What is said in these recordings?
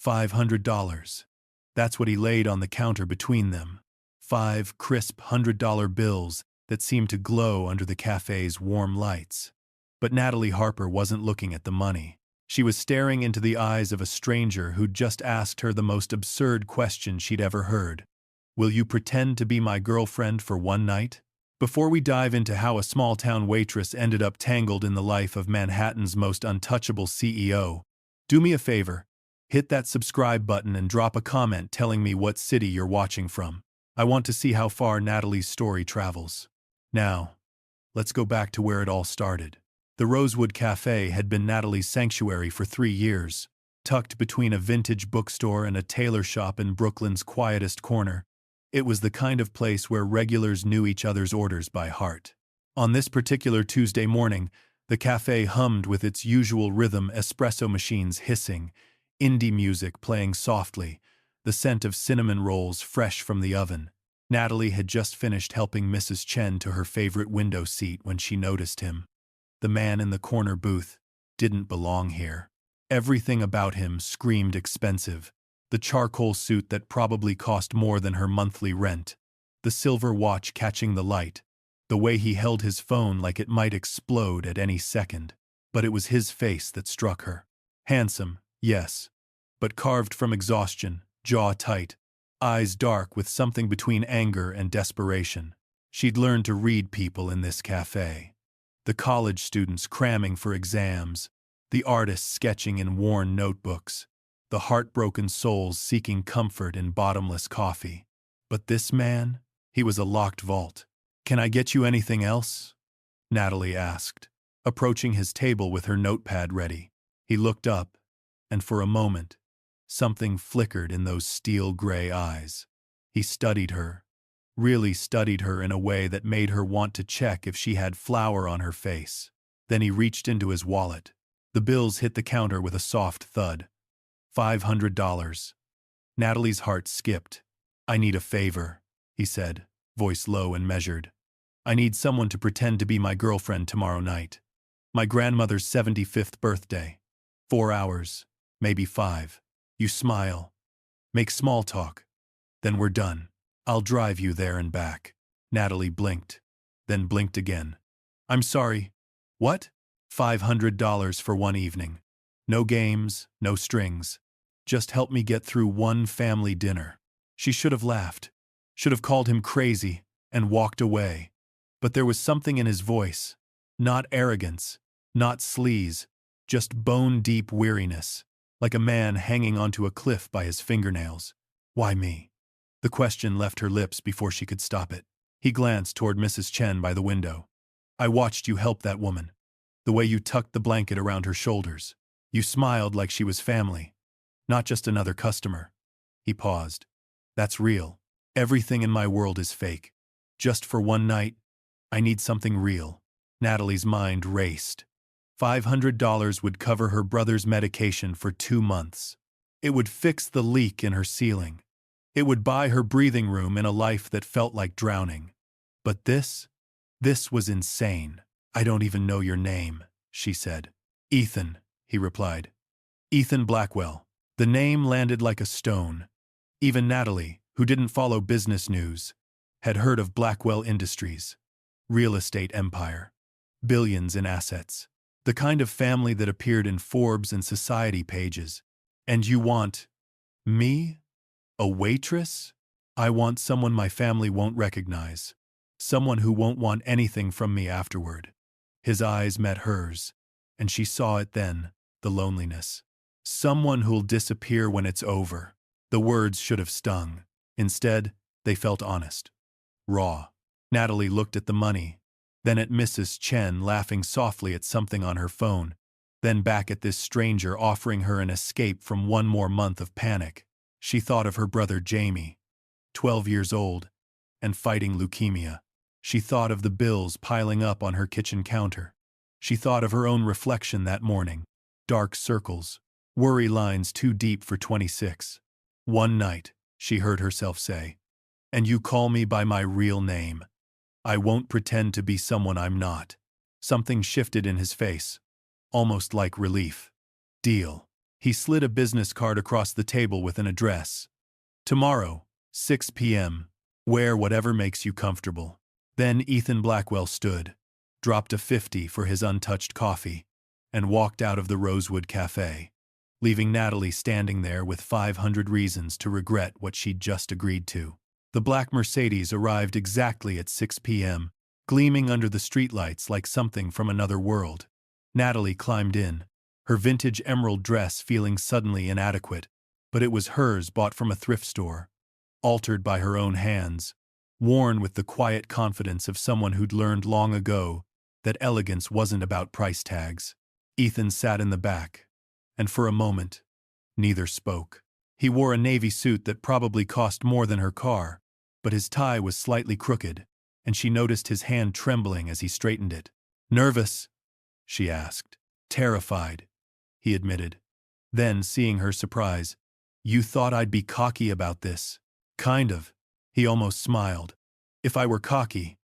$500. That's what he laid on the counter between them. 5 crisp $100 bills that seemed to glow under the cafe's warm lights. But Natalie Harper wasn't looking at the money. She was staring into the eyes of a stranger who'd just asked her the most absurd question she'd ever heard. Will you pretend to be my girlfriend for one night? Before we dive into how a small-town waitress ended up tangled in the life of Manhattan's most untouchable CEO, do me a favor, hit that subscribe button and drop a comment telling me what city you're watching from. I want to see how far Natalie's story travels. Now, let's go back to where it all started. The Rosewood Café had been Natalie's sanctuary for 3 years, tucked between a vintage bookstore and a tailor shop in Brooklyn's quietest corner. It was the kind of place where regulars knew each other's orders by heart. On this particular Tuesday morning, the café hummed with its usual rhythm, espresso machines hissing, indie music playing softly, the scent of cinnamon rolls fresh from the oven. Natalie had just finished helping Mrs. Chen to her favorite window seat when she noticed him. The man in the corner booth didn't belong here. Everything about him screamed expensive. The charcoal suit that probably cost more than her monthly rent, the silver watch catching the light, the way he held his phone like it might explode at any second. But it was his face that struck her. Handsome, yes, but carved from exhaustion, jaw tight, eyes dark with something between anger and desperation. She'd learned to read people in this cafe. The college students cramming for exams, the artists sketching in worn notebooks, the heartbroken souls seeking comfort in bottomless coffee. But this man, he was a locked vault. "Can I get you anything else?" Natalie asked, approaching his table with her notepad ready. He looked up, and for a moment, something flickered in those steel-gray eyes. He studied her, really studied her in a way that made her want to check if she had flour on her face. Then he reached into his wallet. The bills hit the counter with a soft thud. $500. Natalie's heart skipped. "I need a favor," he said, voice low and measured. "I need someone to pretend to be my girlfriend tomorrow night. My grandmother's 75th birthday. 4 hours, maybe 5. You smile. Make small talk. Then we're done. I'll drive you there and back." Natalie blinked, then blinked again. "I'm sorry. What?" $500 for one evening. No games, no strings. Just help me get through one family dinner. She should have laughed, should have called him crazy, and walked away. But there was something in his voice. Not arrogance, not sleaze, just bone-deep weariness, like a man hanging onto a cliff by his fingernails. "Why me?" The question left her lips before she could stop it. He glanced toward Mrs. Chen by the window. "I watched you help that woman. The way you tucked the blanket around her shoulders. You smiled like she was family, not just another customer." He paused. "That's real. Everything in my world is fake. Just for one night, I need something real." Natalie's mind raced. $500 would cover her brother's medication for 2 months. It would fix the leak in her ceiling. It would buy her breathing room in a life that felt like drowning. But this was insane. "I don't even know your name," she said. "Ethan," he replied. "Ethan Blackwell." The name landed like a stone. Even Natalie, who didn't follow business news, had heard of Blackwell Industries. Real estate empire. Billions in assets. The kind of family that appeared in Forbes and Society pages. "And you want me? A waitress? I want someone my family won't recognize. Someone who won't want anything from me afterward." His eyes met hers, and she saw it then, the loneliness. "Someone who'll disappear when it's over." The words should have stung. Instead, they felt honest. Raw. Natalie looked at the money, then at Mrs. Chen laughing softly at something on her phone, then back at this stranger offering her an escape from one more month of panic. She thought of her brother Jamie, 12 years old, and fighting leukemia. She thought of the bills piling up on her kitchen counter. She thought of her own reflection that morning. Dark circles, worry lines too deep for 26. "One night," she heard herself say, "and you call me by my real name. I won't pretend to be someone I'm not." Something shifted in his face, almost like relief. "Deal." He slid a business card across the table with an address. Tomorrow, 6 p.m. Wear whatever makes you comfortable. Then Ethan Blackwell stood, dropped a 50 for his untouched coffee, and walked out of the Rosewood Café, leaving Natalie standing there with 500 reasons to regret what she'd just agreed to. The black Mercedes arrived exactly at 6 p.m., gleaming under the streetlights like something from another world. Natalie climbed in, her vintage emerald dress feeling suddenly inadequate, but it was hers, bought from a thrift store, altered by her own hands, worn with the quiet confidence of someone who'd learned long ago that elegance wasn't about price tags. Ethan sat in the back, and for a moment, neither spoke. He wore a navy suit that probably cost more than her car, but his tie was slightly crooked, and she noticed his hand trembling as he straightened it. "Nervous?" she asked. "Terrified," he admitted. Then, seeing her surprise, "You thought I'd be cocky about this?" "Kind of," he almost smiled. "If I were cocky,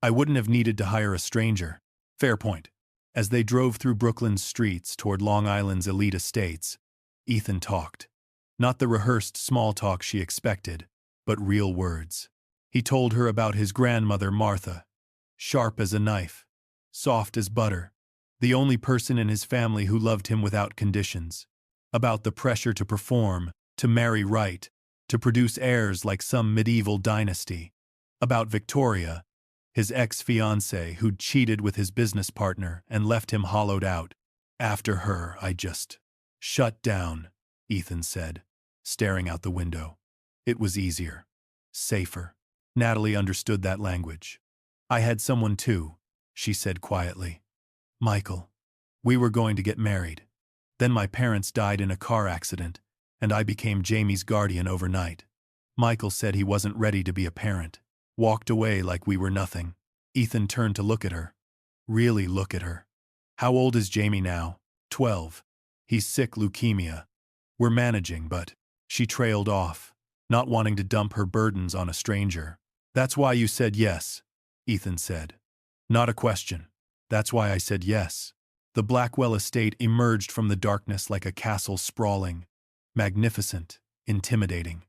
I wouldn't have needed to hire a stranger." Fair point. As they drove through Brooklyn's streets toward Long Island's elite estates, Ethan talked. Not the rehearsed small talk she expected, but real words. He told her about his grandmother Martha, sharp as a knife, soft as butter, the only person in his family who loved him without conditions. About the pressure to perform, to marry right, to produce heirs like some medieval dynasty. About Victoria, his ex-fiancée who'd cheated with his business partner and left him hollowed out. "After her, I just shut down," Ethan said, staring out the window. It was easier. Safer. Natalie understood that language. "I had someone too," she said quietly. "Michael. We were going to get married. Then my parents died in a car accident, and I became Jamie's guardian overnight. Michael said he wasn't ready to be a parent. Walked away like we were nothing." Ethan turned to look at her. Really look at her. "How old is Jamie now?" 12. "He's sick leukemia. We're managing, but..." She trailed off, not wanting to dump her burdens on a stranger. "That's why you said yes," Ethan said. "Not a question. That's why I said yes." The Blackwell estate emerged from the darkness like a castle sprawling, magnificent, intimidating.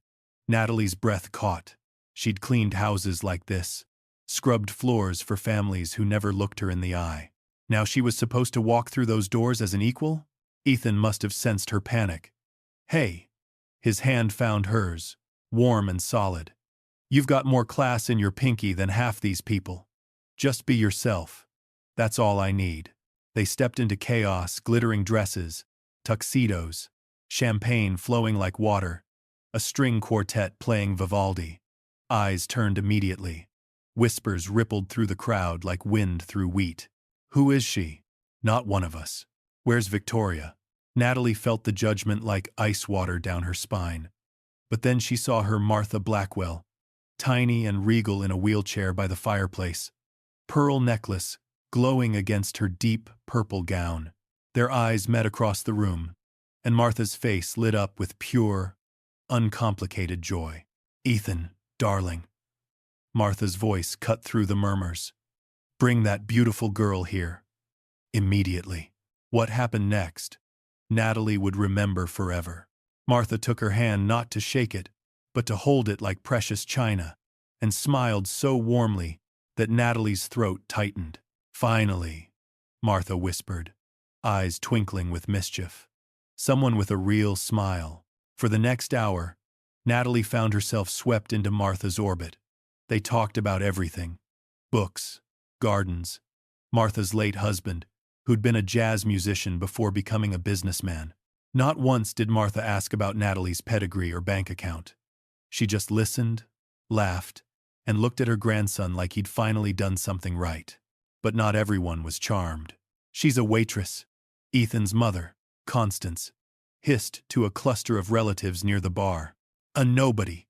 Natalie's breath caught. She'd cleaned houses like this, scrubbed floors for families who never looked her in the eye. Now she was supposed to walk through those doors as an equal? Ethan must have sensed her panic. "Hey." His hand found hers, warm and solid. "You've got more class in your pinky than half these people. Just be yourself. That's all I need." They stepped into chaos, glittering dresses, tuxedos, champagne flowing like water, a string quartet playing Vivaldi. Eyes turned immediately. Whispers rippled through the crowd like wind through wheat. "Who is she?" "Not one of us." "Where's Victoria?" Natalie felt the judgment like ice water down her spine. But then she saw her Martha Blackwell, tiny and regal in a wheelchair by the fireplace, pearl necklace glowing against her deep purple gown. Their eyes met across the room, and Martha's face lit up with pure, uncomplicated joy. "Ethan, darling." Martha's voice cut through the murmurs. "Bring that beautiful girl here. Immediately." What happened next, Natalie would remember forever. Martha took her hand not to shake it, but to hold it like precious china, and smiled so warmly that Natalie's throat tightened. "Finally," Martha whispered, eyes twinkling with mischief. Someone with a real smile. For the next hour, Natalie found herself swept into Martha's orbit. They talked about everything. Books, gardens, Martha's late husband, who'd been a jazz musician before becoming a businessman. Not once did Martha ask about Natalie's pedigree or bank account. She just listened, laughed, and looked at her grandson like he'd finally done something right. But not everyone was charmed. "She's a waitress," Ethan's mother, Constance, hissed to a cluster of relatives near the bar. "A nobody.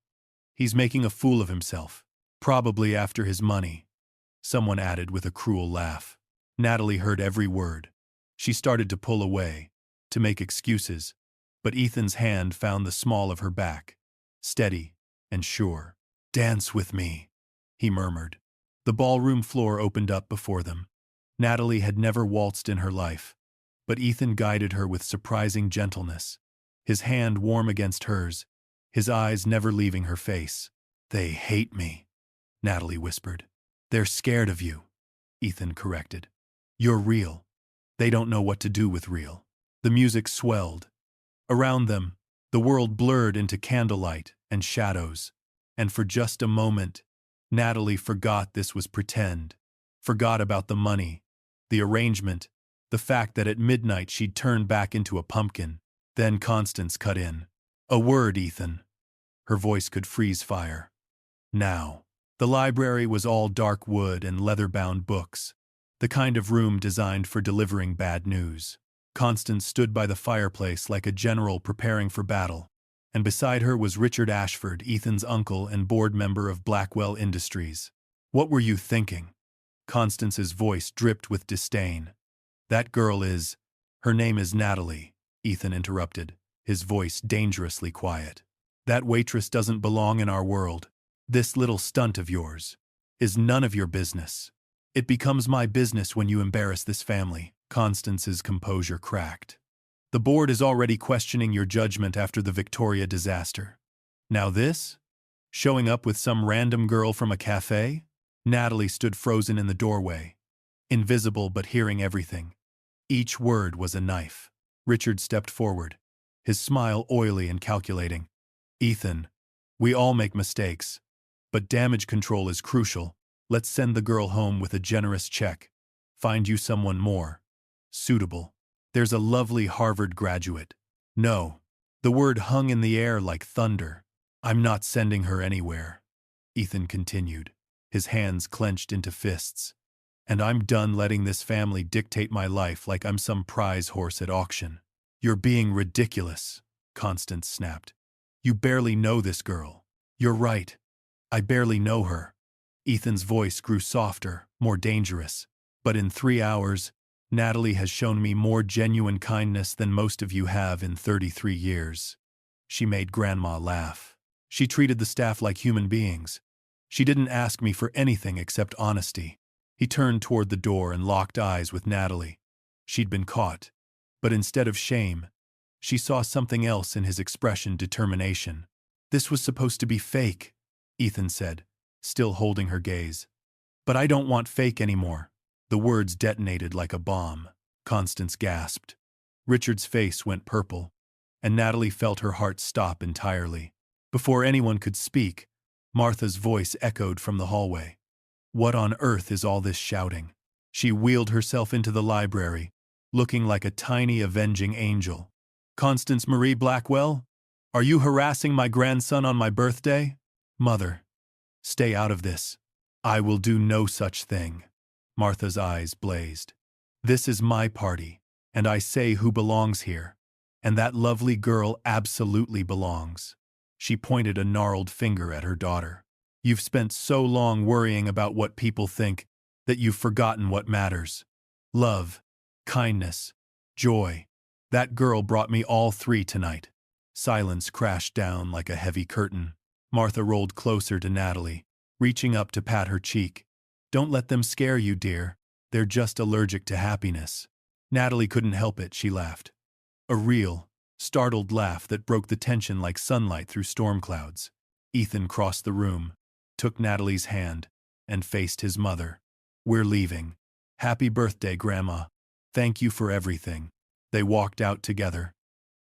He's making a fool of himself. Probably after his money," someone added with a cruel laugh. Natalie heard every word. She started to pull away, to make excuses, but Ethan's hand found the small of her back, steady and sure. "Dance with me," he murmured. The ballroom floor opened up before them. Natalie had never waltzed in her life, but Ethan guided her with surprising gentleness. his hand warm against hers, his eyes never leaving her face. "They hate me," Natalie whispered. "They're scared of you," Ethan corrected. "You're real. They don't know what to do with real." The music swelled. Around them, the world blurred into candlelight and shadows, and for just a moment, Natalie forgot this was pretend, forgot about the money, the arrangement, the fact that at midnight she'd turned back into a pumpkin. Then Constance cut in. "A word, Ethan." Her voice could freeze fire. "Now." The library was all dark wood and leather-bound books, the kind of room designed for delivering bad news. Constance stood by the fireplace like a general preparing for battle, and beside her was Richard Ashford, Ethan's uncle and board member of Blackwell Industries. "What were you thinking?" Constance's voice dripped with disdain. "That girl is—" "Her name is Natalie," Ethan interrupted, his voice dangerously quiet. "That waitress doesn't belong in our world. This little stunt of yours is none of your business. It becomes my business when you embarrass this family." Constance's composure cracked. "The board is already questioning your judgment after the Victoria disaster. Now this? Showing up with some random girl from a café?" Natalie stood frozen in the doorway, invisible but hearing everything. Each word was a knife. Richard stepped forward, his smile oily and calculating. "Ethan, we all make mistakes, but damage control is crucial. Let's send the girl home with a generous check. Find you someone more suitable. There's a lovely Harvard graduate." "No." The word hung in the air like thunder. "I'm not sending her anywhere," Ethan continued, his hands clenched into fists. "And I'm done letting this family dictate my life like I'm some prize horse at auction." "You're being ridiculous," Constance snapped. "You barely know this girl." "You're right. I barely know her." Ethan's voice grew softer, more dangerous. "But in 3 hours, Natalie has shown me more genuine kindness than most of you have in 33 years. She made Grandma laugh. She treated the staff like human beings. She didn't ask me for anything except honesty." He turned toward the door and locked eyes with Natalie. She'd been caught. But instead of shame, she saw something else in his expression: determination. "This was supposed to be fake," Ethan said, still holding her gaze. "But I don't want fake anymore." The words detonated like a bomb. Constance gasped. Richard's face went purple, and Natalie felt her heart stop entirely. Before anyone could speak, Martha's voice echoed from the hallway. "What on earth is all this shouting?" She wheeled herself into the library, looking like a tiny avenging angel. "Constance Marie Blackwell? Are you harassing my grandson on my birthday?" "Mother, stay out of this." "I will do no such thing." Martha's eyes blazed. "This is my party, and I say who belongs here. And that lovely girl absolutely belongs." She pointed a gnarled finger at her daughter. "You've spent so long worrying about what people think that you've forgotten what matters. Love, kindness, joy. That girl brought me all 3 tonight." Silence crashed down like a heavy curtain. Martha rolled closer to Natalie, reaching up to pat her cheek. "Don't let them scare you, dear. They're just allergic to happiness." Natalie couldn't help it, she laughed. A real, startled laugh that broke the tension like sunlight through storm clouds. Ethan crossed the room, took Natalie's hand, and faced his mother. "We're leaving. Happy birthday, Grandma. Thank you for everything." They walked out together,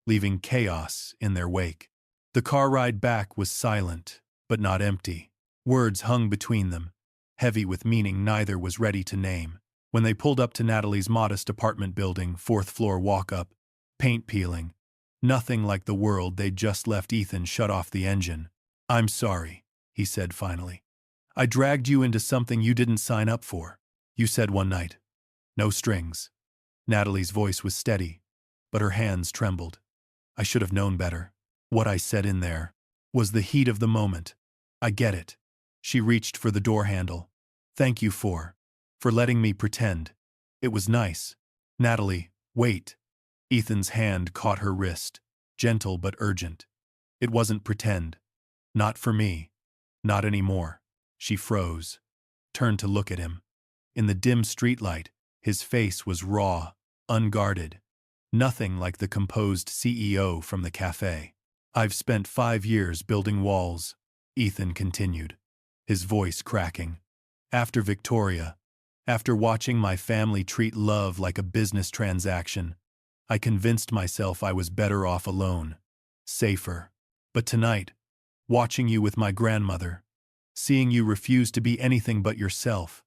leaving chaos in their wake. The car ride back was silent, but not empty. Words hung between them, heavy with meaning neither was ready to name. When they pulled up to Natalie's modest apartment building, 4th-floor walk-up, paint peeling, nothing like the world they'd just left, Ethan shut off the engine. "I'm sorry," he said finally. "I dragged you into something you didn't sign up for. You said one night. No strings." Natalie's voice was steady, but her hands trembled. "I should have known better. What I said in there was the heat of the moment. I get it." She reached for the door handle. "Thank you for letting me pretend. It was nice." "Natalie, wait." Ethan's hand caught her wrist, gentle but urgent. "It wasn't pretend. Not for me. Not anymore." She froze, turned to look at him. In the dim streetlight, his face was raw, unguarded. Nothing like the composed CEO from the café. I've spent 5 years building walls, Ethan continued, his voice cracking. After Victoria, after watching my family treat love like a business transaction, I convinced myself I was better off alone, safer. But tonight, watching you with my grandmother, seeing you refuse to be anything but yourself,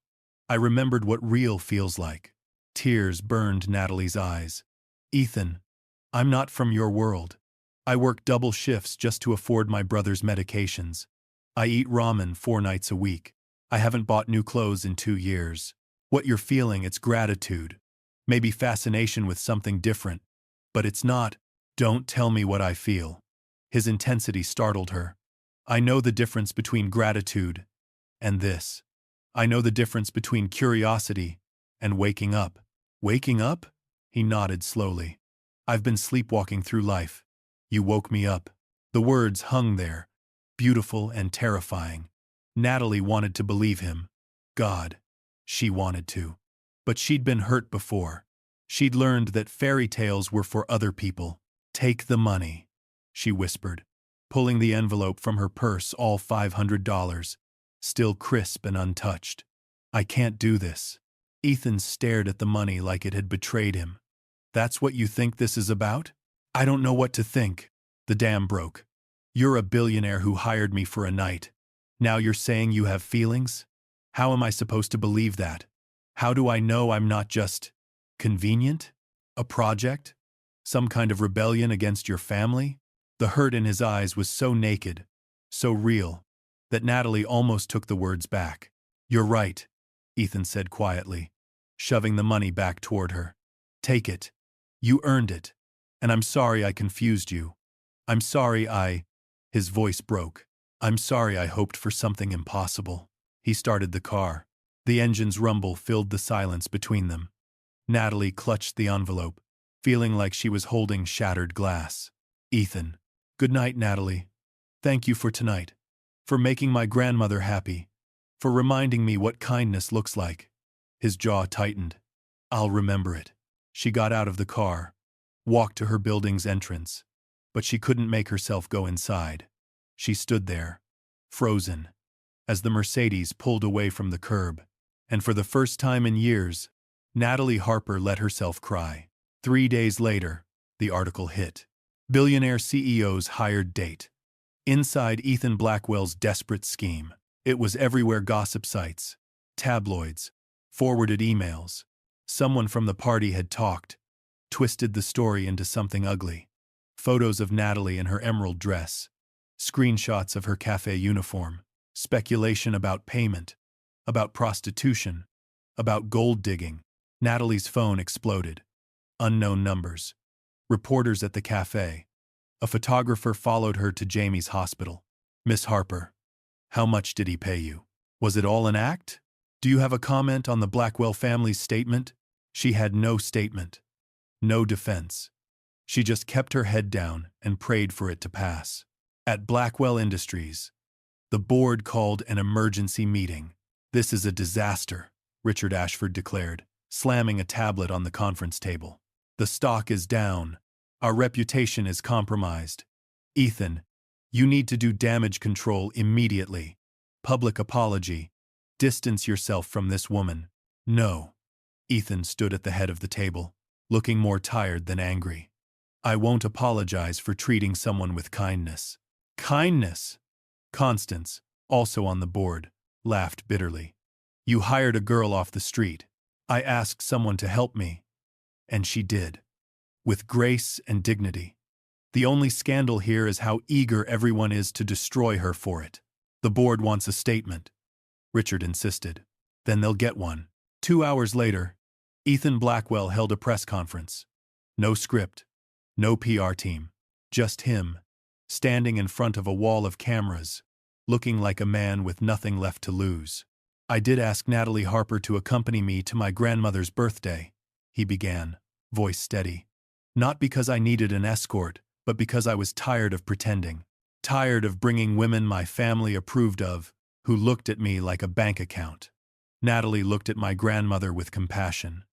I remembered what real feels like. Tears burned Natalie's eyes. Ethan, I'm not from your world. I work double shifts just to afford my brother's medications. I eat ramen 4 nights a week. I haven't bought new clothes in 2 years. What you're feeling, it's gratitude. Maybe fascination with something different. But it's not. Don't tell me what I feel. His intensity startled her. I know the difference between gratitude and this. I know the difference between curiosity and waking up. Waking up? He nodded slowly. I've been sleepwalking through life. You woke me up. The words hung there, beautiful and terrifying. Natalie wanted to believe him. God, she wanted to. But she'd been hurt before. She'd learned that fairy tales were for other people. Take the money, she whispered, pulling the envelope from her purse, all $500, still crisp and untouched. I can't do this. Ethan stared at the money like it had betrayed him. That's what you think this is about? I don't know what to think. The dam broke. You're a billionaire who hired me for a night. Now you're saying you have feelings? How am I supposed to believe that? How do I know I'm not just convenient? A project? Some kind of rebellion against your family? The hurt in his eyes was so naked, so real, that Natalie almost took the words back. You're right, Ethan said quietly, shoving the money back toward her. Take it. You earned it. And I'm sorry I confused you. I'm sorry His voice broke. I'm sorry I hoped for something impossible. He started the car. The engine's rumble filled the silence between them. Natalie clutched the envelope, feeling like she was holding shattered glass. Ethan. Good night, Natalie. Thank you for tonight. For making my grandmother happy. For reminding me what kindness looks like. His jaw tightened. I'll remember it. She got out of the car, walked to her building's entrance, but she couldn't make herself go inside. She stood there, frozen, as the Mercedes pulled away from the curb, and for the first time in years, Natalie Harper let herself cry. 3 days later, the article hit. Billionaire CEO's hired date. Inside Ethan Blackwell's desperate scheme. It was everywhere: gossip sites, tabloids, forwarded emails. Someone from the party had talked, twisted the story into something ugly. Photos of Natalie in her emerald dress, screenshots of her café uniform, speculation about payment, about prostitution, about gold digging. Natalie's phone exploded. Unknown numbers. Reporters at the café. A photographer followed her to Jamie's hospital. Miss Harper, how much did he pay you? Was it all an act? Do you have a comment on the Blackwell family's statement? She had no statement. No defense. She just kept her head down and prayed for it to pass. At Blackwell Industries, the board called an emergency meeting. This is a disaster, Richard Ashford declared, slamming a tablet on the conference table. The stock is down. Our reputation is compromised. Ethan, you need to do damage control immediately. Public apology. Distance yourself from this woman. No. Ethan stood at the head of the table, looking more tired than angry. I won't apologize for treating someone with kindness. Kindness? Constance, also on the board, laughed bitterly. You hired a girl off the street. I asked someone to help me. And she did. With grace and dignity. The only scandal here is how eager everyone is to destroy her for it. The board wants a statement, Richard insisted. Then they'll get one. 2 hours later, Ethan Blackwell held a press conference. No script, no PR team, just him, standing in front of a wall of cameras, looking like a man with nothing left to lose. I did ask Natalie Harper to accompany me to my grandmother's birthday, he began, voice steady. Not because I needed an escort, but because I was tired of pretending. Tired of bringing women my family approved of, who looked at me like a bank account. Natalie looked at my grandmother with compassion.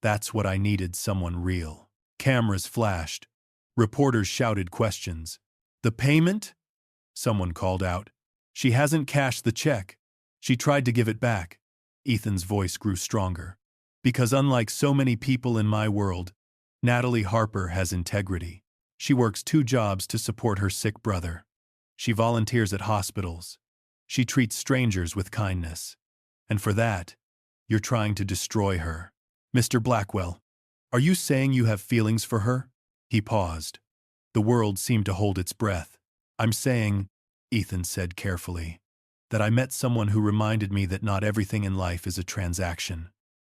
That's what I needed, someone real. Cameras flashed. Reporters shouted questions. "The payment?" Someone called out. "She hasn't cashed the check. She tried to give it back." Ethan's voice grew stronger. "Because unlike so many people in my world, Natalie Harper has integrity. She works 2 jobs to support her sick brother. She volunteers at hospitals. She treats strangers with kindness. And for that, you're trying to destroy her. Mr. Blackwell, are you saying you have feelings for her?" He paused. The world seemed to hold its breath. "I'm saying," Ethan said carefully, "that I met someone who reminded me that not everything in life is a transaction.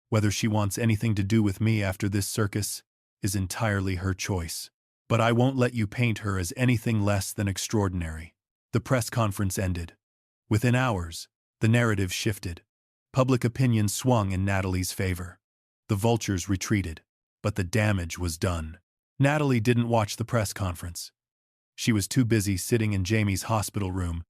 Whether she wants anything to do with me after this circus is entirely her choice. But I won't let you paint her as anything less than extraordinary." The press conference ended. Within hours, the narrative shifted. Public opinion swung in Natalie's favor. The vultures retreated, but the damage was done. Natalie didn't watch the press conference. She was too busy sitting in Jamie's hospital room,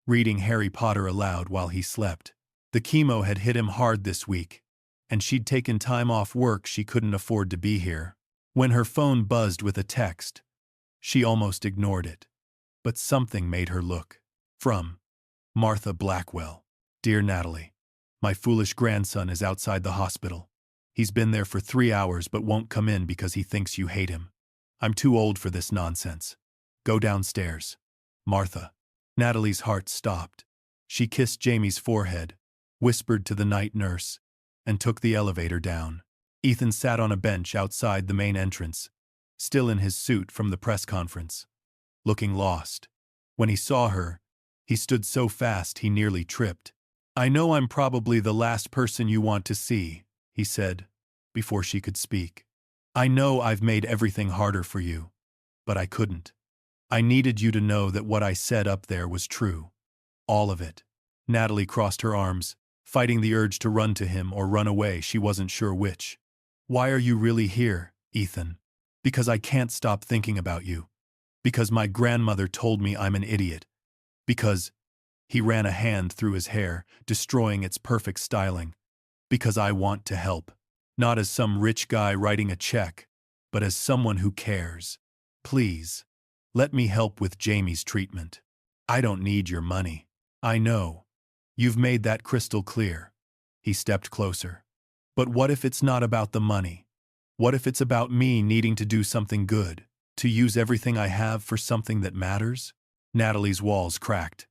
reading Harry Potter aloud while he slept. The chemo had hit him hard this week, and she'd taken time off work. She couldn't afford to be here. When her phone buzzed with a text, she almost ignored it. But something made her look. From Martha Blackwell. "Dear Natalie, my foolish grandson is outside the hospital. He's been there for 3 hours but won't come in because he thinks you hate him. I'm too old for this nonsense. Go downstairs. Martha." Natalie's heart stopped. She kissed Jamie's forehead, whispered to the night nurse, and took the elevator down. Ethan sat on a bench outside the main entrance, still in his suit from the press conference, looking lost. When he saw her, he stood so fast he nearly tripped. "I know I'm probably the last person you want to see," he said, before she could speak. "I know I've made everything harder for you, but I couldn't. I needed you to know that what I said up there was true. All of it." Natalie crossed her arms, fighting the urge to run to him or run away. She wasn't sure which. "Why are you really here, Ethan?" "Because I can't stop thinking about you. Because my grandmother told me I'm an idiot. Because—" he ran a hand through his hair, destroying its perfect styling. "Because I want to help. Not as some rich guy writing a check, but as someone who cares. Please, let me help with Jamie's treatment. I don't need your money. I know. You've made that crystal clear." He stepped closer. "But what if it's not about the money? What if it's about me needing to do something good, to use everything I have for something that matters?" Natalie's walls cracked.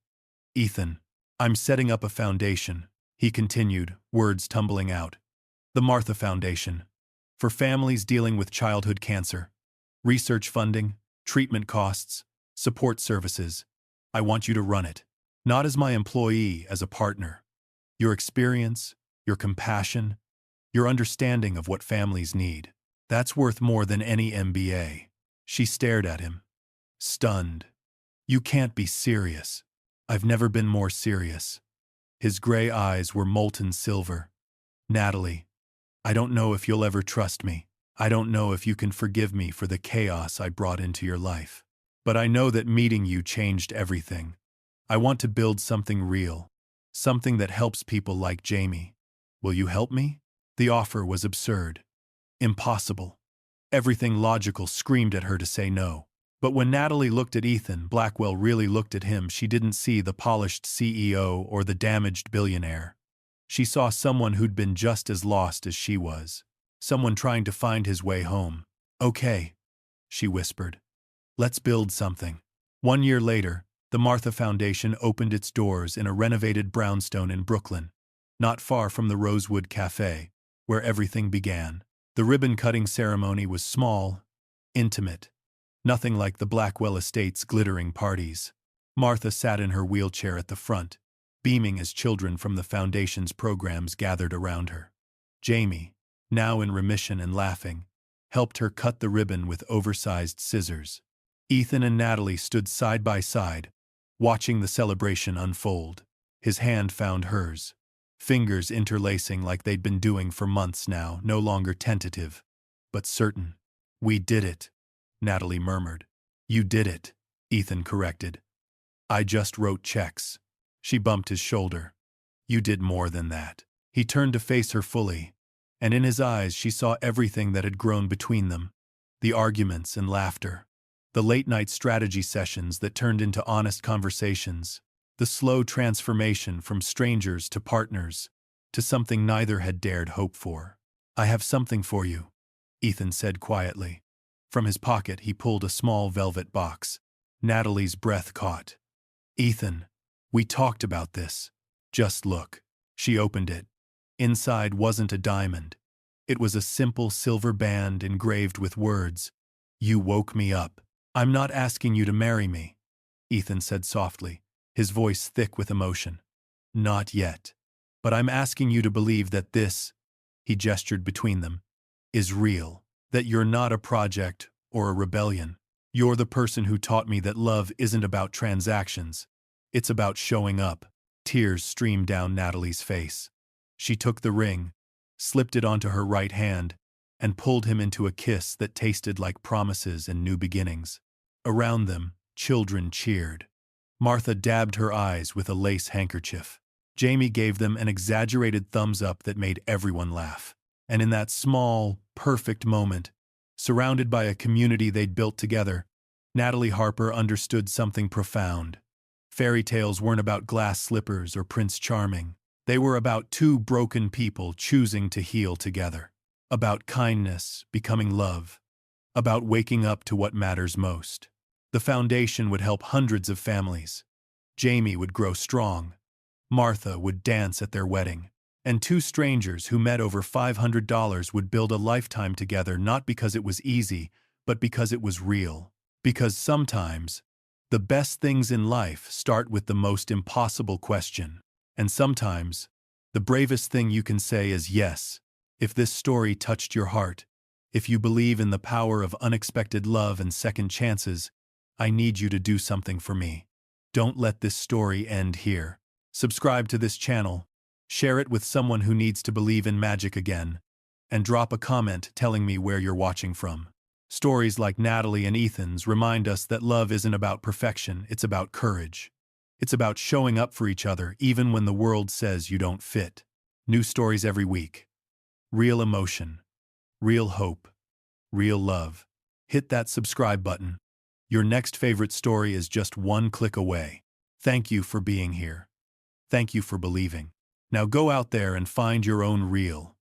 "Ethan, I'm setting up a foundation," he continued, words tumbling out. "The Martha Foundation. For families dealing with childhood cancer. Research funding, treatment costs, support services. I want you to run it. Not as my employee, as a partner. Your experience, your compassion, your understanding of what families need. That's worth more than any MBA." She stared at him, stunned. "You can't be serious." "I've never been more serious." His gray eyes were molten silver. "Natalie, I don't know if you'll ever trust me. I don't know if you can forgive me for the chaos I brought into your life. But I know that meeting you changed everything. I want to build something real, something that helps people like Jamie. Will you help me?" The offer was absurd. Impossible. Everything logical screamed at her to say no. But when Natalie looked at Ethan, Blackwell really looked at him. She didn't see the polished CEO or the damaged billionaire. She saw someone who'd been just as lost as she was. Someone trying to find his way home. "Okay," she whispered. "Let's build something." 1 year later, the Martha Foundation opened its doors in a renovated brownstone in Brooklyn, not far from the Rosewood Café, where everything began. The ribbon-cutting ceremony was small, intimate, nothing like the Blackwell Estate's glittering parties. Martha sat in her wheelchair at the front, beaming as children from the Foundation's programs gathered around her. Jamie, now in remission and laughing, helped her cut the ribbon with oversized scissors. Ethan and Natalie stood side by side, watching the celebration unfold. His hand found hers, fingers interlacing like they'd been doing for months now, no longer tentative, but certain. "We did it," Natalie murmured. "You did it," Ethan corrected. "I just wrote checks." She bumped his shoulder. "You did more than that." He turned to face her fully, and in his eyes she saw everything that had grown between them. the arguments and laughter, the late-night strategy sessions that turned into honest conversations, the slow transformation from strangers to partners, to something neither had dared hope for. "I have something for you," Ethan said quietly. From his pocket he pulled a small velvet box. Natalie's breath caught. "Ethan, we talked about this. Just look." She opened it. Inside wasn't a diamond. It was a simple silver band engraved with words, "You woke me up." "I'm not asking you to marry me," Ethan said softly, his voice thick with emotion. "Not yet. But I'm asking you to believe that this," he gestured between them, "is real. That you're not a project or a rebellion. You're the person who taught me that love isn't about transactions. It's about showing up." Tears streamed down Natalie's face. She took the ring, slipped it onto her right hand, and pulled him into a kiss that tasted like promises and new beginnings. Around them, children cheered. Martha dabbed her eyes with a lace handkerchief. Jamie gave them an exaggerated thumbs up that made everyone laugh. And in that small, perfect moment, surrounded by a community they'd built together, Natalie Harper understood something profound. Fairy tales weren't about glass slippers or Prince Charming. They were about two broken people choosing to heal together. About kindness becoming love. About waking up to what matters most. The foundation would help hundreds of families. Jamie would grow strong. Martha would dance at their wedding. And two strangers who met over $500 would build a lifetime together, not because it was easy, but because it was real. Because sometimes, the best things in life start with the most impossible question. And sometimes, the bravest thing you can say is yes. If this story touched your heart, if you believe in the power of unexpected love and second chances, I need you to do something for me. Don't let this story end here. Subscribe to this channel, share it with someone who needs to believe in magic again, and drop a comment telling me where you're watching from. Stories like Natalie and Ethan's remind us that love isn't about perfection, it's about courage. It's about showing up for each other even when the world says you don't fit. New stories every week. Real emotion. Real hope. Real love. Hit that subscribe button. Your next favorite story is just one click away. Thank you for being here. Thank you for believing. Now go out there and find your own real,